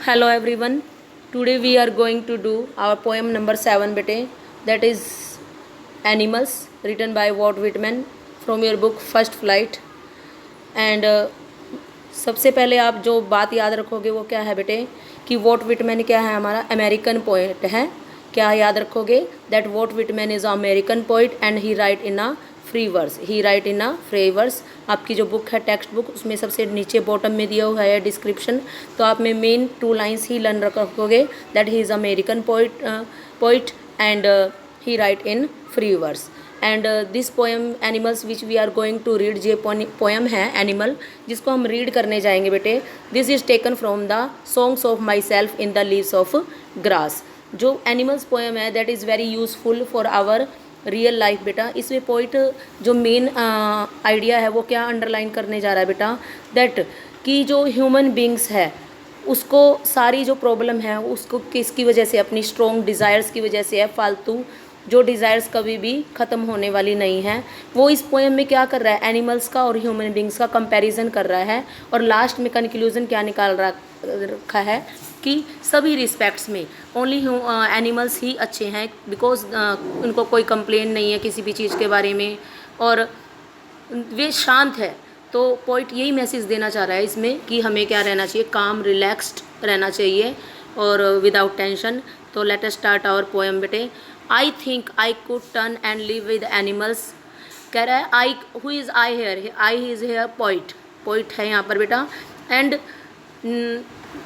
Hello everyone. Today we are going to do our poem number 7 bete, that is Animals, written by Walt Whitman from your book First Flight. And सबसे पहले आप जो बात याद रखोगे वो क्या है बेटे कि वॉट विटमैन क्या है, हमारा अमेरिकन पोइट है। क्या याद रखोगे? That Walt Whitman is American poet and he write in a free verse. He write in a free verse. आपकी जो बुक है टेक्स्ट बुक, उसमें सबसे नीचे बॉटम में दिया हुआ है डिस्क्रिप्शन, तो आप में मेन 2 लाइन्स ही लर्न रखोगे that he is American poet and he write in free verse. And this poem animals which we are going to read, ये पोएम है एनिमल जिसको हम रीड करने जाएंगे बेटे। This is taken from the songs of myself in the leaves of grass. जो animals poem है that is very useful for our real life बेटा। इसमें पोइट जो मेन आइडिया है वो क्या अंडरलाइन करने जा रहा है बेटा, दैट कि जो ह्यूमन बींग्स है उसको सारी जो प्रॉब्लम है उसको किसकी वजह से, अपनी स्ट्रॉन्ग डिज़ायर्स की वजह से है। फालतू जो डिज़ायर्स कभी भी ख़त्म होने वाली नहीं है। वो इस पोएम में क्या कर रहा है, एनिमल्स का और ह्यूमन बींग्स का कंपैरिजन कर रहा है और लास्ट में कंक्लूजन क्या निकाल रखा है कि सभी रिस्पेक्ट्स में ओनली एनिमल्स ही अच्छे हैं, बिकॉज उनको कोई कंप्लेन नहीं है किसी भी चीज़ के बारे में और वे शांत है। तो पोइट यही मैसेज देना चाह रहा है इसमें कि हमें क्या रहना चाहिए, काम रिलैक्स्ड रहना चाहिए और विदाउट टेंशन। तो let us start our poem बेटे। I think I could turn and live with animals. कह रहा है I, who is I here, I is here poet, poet है यहाँ पर बेटा। एंड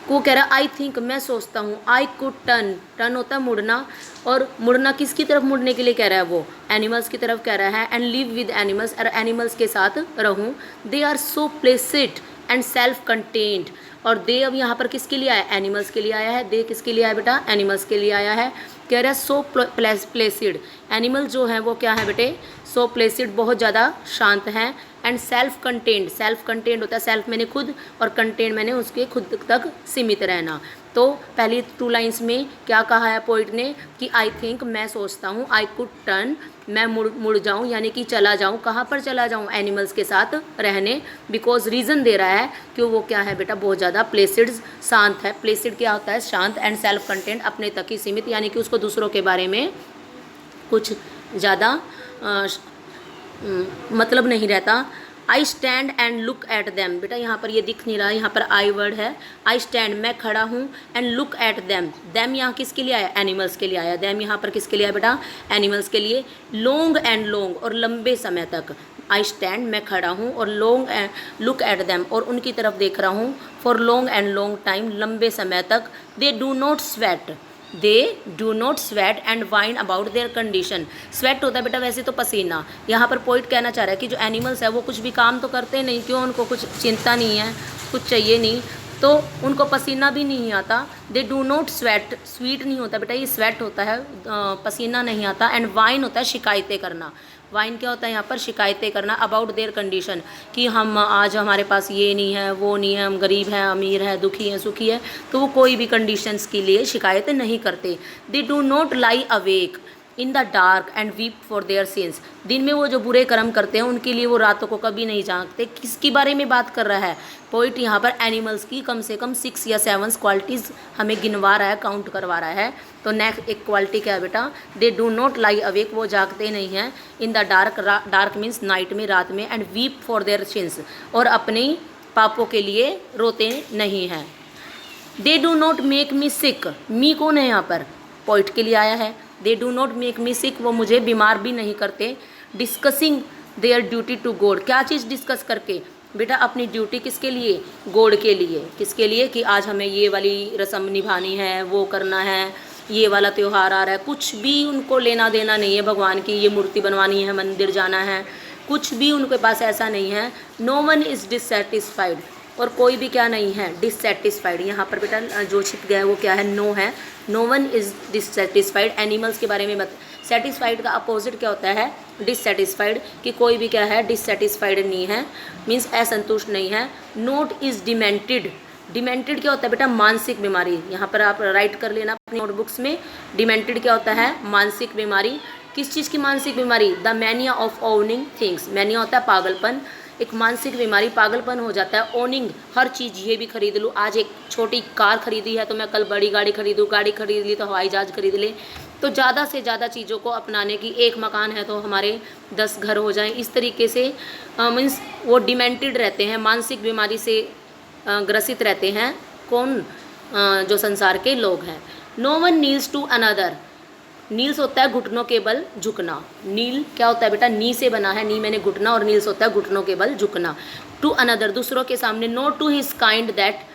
को कह रहा है आई थिंक, मैं सोचता हूँ, आई कुड टर्न, टर्न होता है मुड़ना, और मुड़ना किसकी तरफ मुड़ने के लिए कह रहा है, वो एनिमल्स की तरफ कह रहा है। एंड लिव विद एनिमल्स, और एनिमल्स के साथ रहूँ। They are so placid and self contained. और दे अब यहाँ पर किसके लिए आया, एनिमल्स के लिए आया है। दे किसके लिए आया बेटा, एनिमल्स के लिए आया है। कह रहा है सो प्लेसिड, एनिमल जो है वो क्या है बेटे, सो प्लेसिड, बहुत ज़्यादा शांत हैं। And self contained, self contained होता है, सेल्फ मैंने खुद और कंटेन्ड मैंने उसके खुद तक सीमित रहना। तो पहली 2 लाइन्स में क्या कहा है पोइट ने कि आई थिंक, मैं सोचता हूँ, आई कुड टर्न, मैं मुड़ जाऊँ, यानी कि चला जाऊँ। कहाँ पर चला जाऊँ, एनिमल्स के साथ रहने। बिकॉज रीज़न दे रहा है कि वो क्या है बेटा, बहुत ज़्यादा प्लेसिड, शांत है। प्लेसिड क्या होता है, शांत। एंड सेल्फ कंटेंट, अपने तक ही सीमित, यानी कि उसको दूसरों के बारे में कुछ ज़्यादा मतलब नहीं रहता। I stand and look at them, बेटा यहाँ पर ये दिख नहीं रहा, यहाँ पर आई वर्ड है। आई स्टैंड, मैं खड़ा हूँ, and look at them, them यहाँ किसके लिए आया, एनिमल्स के लिए आया। दैम यहाँ पर किसके लिए आया बेटा, एनिमल्स के लिए। लॉन्ग एंड लॉन्ग, और लंबे समय तक। आई स्टैंड, मैं खड़ा हूँ, और long and look at them, और उनकी तरफ देख रहा हूँ। For long and long time, लंबे समय तक। दे do not sweat, they do not sweat and wine about their condition. Sweat होता है बेटा वैसे तो पसीना। यहाँ पर पोइट कहना चाह रहा है कि जो एनिमल्स है वो कुछ भी काम तो करते नहीं, क्यों, उनको कुछ चिंता नहीं है, कुछ चाहिए नहीं, तो उनको पसीना भी नहीं आता। दे डू नॉट स्वेट, स्वीट नहीं होता बेटा, ये स्वेट होता है, पसीना नहीं आता। एंड वाइन होता है शिकायतें करना। वाइन क्या होता है यहाँ पर, शिकायतें करना। अबाउट देयर कंडीशन, कि हम आज हमारे पास ये नहीं है, वो नहीं है, हम गरीब हैं, अमीर हैं, दुखी हैं, सुखी है, तो वो कोई भी कंडीशंस के लिए शिकायतें नहीं करते। दे do not lie awake in the dark and weep for their since. दिन में वो जो बुरे कर्म करते हैं उनके लिए वो रातों को कभी नहीं जागते। किसकी बारे में बात कर रहा है पोइट, यहाँ पर एनिमल्स की कम से कम 6 या 7 क्वालिटीज़ हमें गिनवा रहा है, काउंट करवा रहा है। तो नेक्स्ट एक क्वालिटी क्या है बेटा, they do not lie awake, वो जागते नहीं हैं। In the dark, dark means night में, रात में। And weep for their sins, और अपने पापों के लिए रोते नहीं हैं। They do not make me sick, me कौन है यहाँ पर, पोइट के लिए आया है। They do not make me sick, वो मुझे बीमार भी नहीं करते। Discussing their duty to God, क्या चीज़ डिस्कस करके बेटा, अपनी ड्यूटी किसके लिए, गॉड के लिए। किसके लिए, कि आज हमें ये वाली रस्म निभानी है, वो करना है, ये वाला त्यौहार आ रहा है। कुछ भी उनको लेना देना नहीं है भगवान की, ये मूर्ति बनवानी है, मंदिर जाना है, कुछ भी उनके पास ऐसा नहीं है। नो वन इज़ डिससेटिस्फाइड, और कोई भी क्या नहीं है, डिससेटिस्फाइड। यहाँ पर बेटा जो छिप गया है वो क्या है, नो है। No one is dissatisfied. Animals के बारे में मत, सेटिस्फाइड का अपोजिट क्या होता है, डिससेटिस्फाइड, कि कोई भी क्या है, डिससेटिस्फाइड नहीं है, मीन्स असंतुष्ट नहीं है। नोट इज़ डिमेंटेड, डिमेंटेड क्या होता है बेटा, मानसिक बीमारी। यहाँ पर आप राइट कर लेना अपनी नोटबुक्स में, डिमेंटेड क्या होता है, मानसिक बीमारी। किस चीज़ की मानसिक बीमारी, the mania of owning things, mania होता है पागलपन। एक मानसिक बीमारी, पागलपन हो जाता है। ओनिंग, हर चीज़ ये भी खरीद लूँ, आज एक छोटी कार खरीदी है तो मैं कल बड़ी गाड़ी खरीदूँ, गाड़ी खरीद ली तो हवाई जहाज़ खरीद ले। तो ज़्यादा से ज़्यादा चीज़ों को अपनाने की, एक मकान है तो हमारे 10 घर हो जाएं, इस तरीके से मीन्स वो डिमेंटेड रहते हैं, मानसिक बीमारी से ग्रसित रहते हैं। कौन? जो संसार के लोग हैं। No one kneels to another, kneels होता है घुटनों के बल झुकना। नील क्या होता है बेटा? नी से बना है, नी मैंने घुटना, और नील्स होता है घुटनों के बल झुकना। टू अनदर, दूसरों के सामने। No to his kind that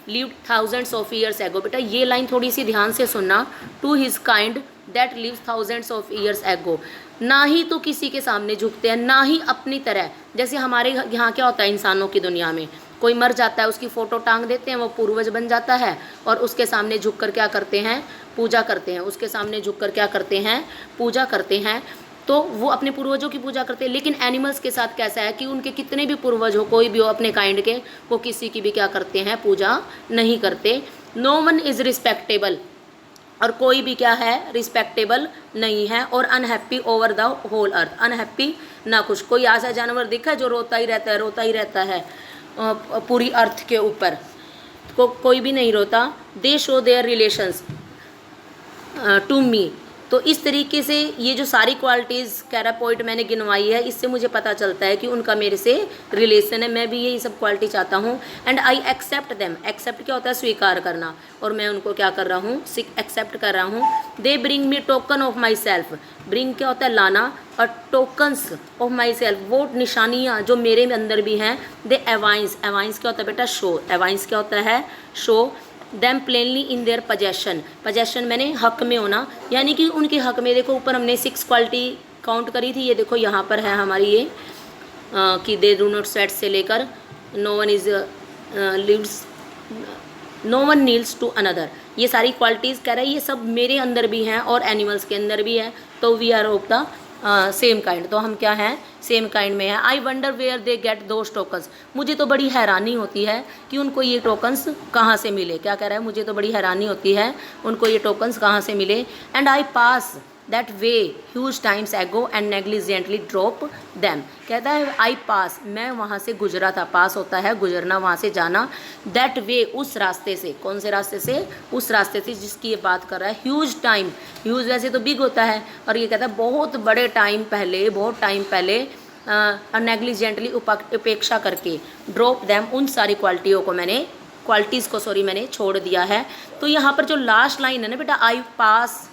lived thousands of years ago. बेटा ये लाइन थोड़ी सी ध्यान से सुनना। To his kind that lives thousands of years ago, ना ही तो किसी के सामने झुकते हैं, ना ही अपनी तरह। जैसे हमारे यहाँ क्या होता है इंसानों की दुनिया में, कोई मर जाता है, उसकी फ़ोटो टांग देते हैं, वो पूर्वज बन जाता है, और उसके सामने झुककर क्या करते हैं? पूजा करते हैं। उसके सामने झुककर क्या करते हैं? पूजा करते हैं। तो वो अपने पूर्वजों की पूजा करते हैं। लेकिन एनिमल्स के साथ कैसा है कि उनके कितने भी पूर्वज हो, कोई भी हो अपने काइंड के, वो किसी की भी क्या करते हैं? पूजा नहीं करते। नो वन इज़ रिस्पेक्टेबल, और कोई भी क्या है? रिस्पेक्टेबल नहीं है। और unhappy over the whole earth, unhappy ना कुछ। कोई ऐसा जानवर देखा है जो रोता ही रहता है, रोता ही रहता है पूरी अर्थ के ऊपर? कोई भी नहीं रोता। They show their relations to me. तो इस तरीके से ये जो सारी क्वालिटीज़ कैरापोइट मैंने गिनवाई है, इससे मुझे पता चलता है कि उनका मेरे से रिलेशन है। मैं भी यही सब क्वालिटी चाहता हूँ। And I accept them, accept क्या होता है? स्वीकार करना। और मैं उनको क्या कर रहा हूँ? एक्सेप्ट कर रहा हूँ। They bring me token of my self, bring क्या होता है? लाना, और टोकन्स ऑफ माई सेल्फ, वो निशानियाँ जो मेरे अंदर भी हैं। दे एवाइंस, एवाइंस क्या होता है बेटा? शो। एवाइंस क्या होता है? Show them plainly in their possession, possession मैंने हक में होना, यानी कि उनके हक में। देखो ऊपर हमने 6 क्वालिटी काउंट करी थी, ये देखो यहाँ पर है हमारी ये कि दे डू नॉट स्वेट से लेकर no one is lives, no one kneels to another, ये सारी क्वालिटीज़ कह रहा है ये सब मेरे अंदर भी हैं और एनिमल्स के अंदर भी है। तो we are of the same kind, तो हम क्या हैं? सेम काइंड में है। I wonder where they get those tokens, मुझे तो बड़ी हैरानी होती है कि उनको ये टोकन्स कहाँ से मिले। क्या कह रहा है? मुझे तो बड़ी हैरानी होती है उनको ये टोकन्स कहाँ से मिले। And I pass that way huge times एगो एंड नेग्लिजेंटली ड्रॉप दैम। कहता है आई पास, मैं वहाँ से गुजरा था। पास होता है गुजरना, वहाँ से जाना। दैट वे, उस रास्ते से। कौन से रास्ते से? उस रास्ते से जिसकी ये बात कर रहा है। ह्यूज टाइम, ह्यूज वैसे तो बिग होता है, और ये कहता है बहुत बड़े टाइम पहले, बहुत टाइम पहले नेग्लिजेंटली, उपेक्षा करके, ड्रॉप दैम, उन सारी क्वालिटियों को मैंने, क्वालिटीज़ को सॉरी मैंने छोड़ दिया है। तो यहाँ पर जो लास्ट लाइन है ना बेटा, आई पास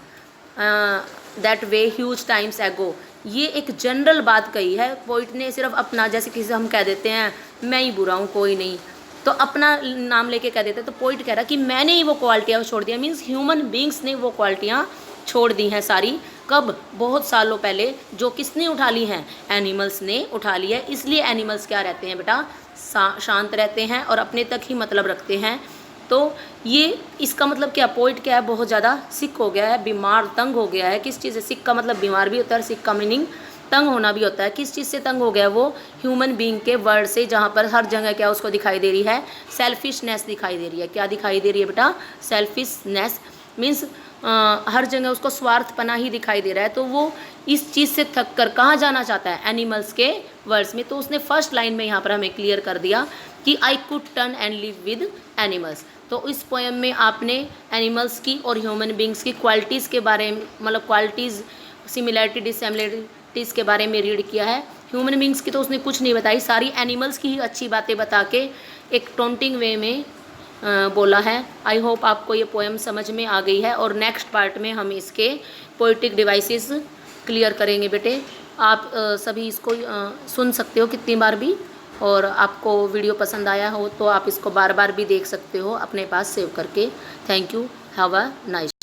दैट वे ह्यूज टाइम्स एगो, ये एक जनरल बात कही है पोइट ने। सिर्फ अपना, जैसे किसी हम कह देते हैं मैं ही बुरा हूँ, कोई नहीं, तो अपना नाम लेके कह देते हैं। तो पोइट कह रहा है कि मैंने ही वो क्वालिटियाँ छोड़ दिया, मीन्स ह्यूमन बींग्स ने वो क्वालिटियाँ छोड़ दी हैं सारी। कब? बहुत सालों पहले। जो किसने उठा ली हैं? एनिमल्स ने उठा ली है। इसलिए एनिमल्स क्या रहते हैं बेटा? शांत रहते हैं और अपने तक ही मतलब रखते हैं। तो ये इसका मतलब क्या? पोइट क्या है? बहुत ज़्यादा सिक हो गया है, बीमार, तंग हो गया है। किस चीज़ से? सिक का मतलब बीमार भी होता है, सिक का मीनिंग तंग होना भी होता है। किस चीज़ से तंग हो गया वो? ह्यूमन बीइंग के वर्ड से, जहाँ पर हर जगह क्या उसको दिखाई दे रही है? सेल्फिशनेस दिखाई दे रही है। क्या दिखाई दे रही है बेटा? सेल्फिशनेस मीन्स हर जगह उसको स्वार्थपना ही दिखाई दे रहा है। तो वो इस चीज़ से थक कर कहाँ जाना चाहता है? एनिमल्स के वर्ड्स में। तो उसने फर्स्ट लाइन में यहाँ पर हमें क्लियर कर दिया कि आई could turn and live with animals. तो इस पोएम में आपने एनिमल्स की और ह्यूमन बींग्स की क्वालिटीज़ के बारे में, मतलब क्वालिटीज़, सिमिलैरिटी, डिससिमिलैरिटीज़ के बारे में रीड किया है। ह्यूमन बींग्स की तो उसने कुछ नहीं बताई, सारी एनिमल्स की ही अच्छी बातें बता के एक टोंटिंग वे में बोला है। आई होप आपको ये पोएम समझ में आ गई है, और नेक्स्ट पार्ट में हम इसके पोइटिक डिवाइसेस क्लियर करेंगे बेटे। आप सभी इसको सुन सकते हो कितनी बार भी, और आपको वीडियो पसंद आया हो तो आप इसको बार बार भी देख सकते हो अपने पास सेव करके। Thank you, have a nice.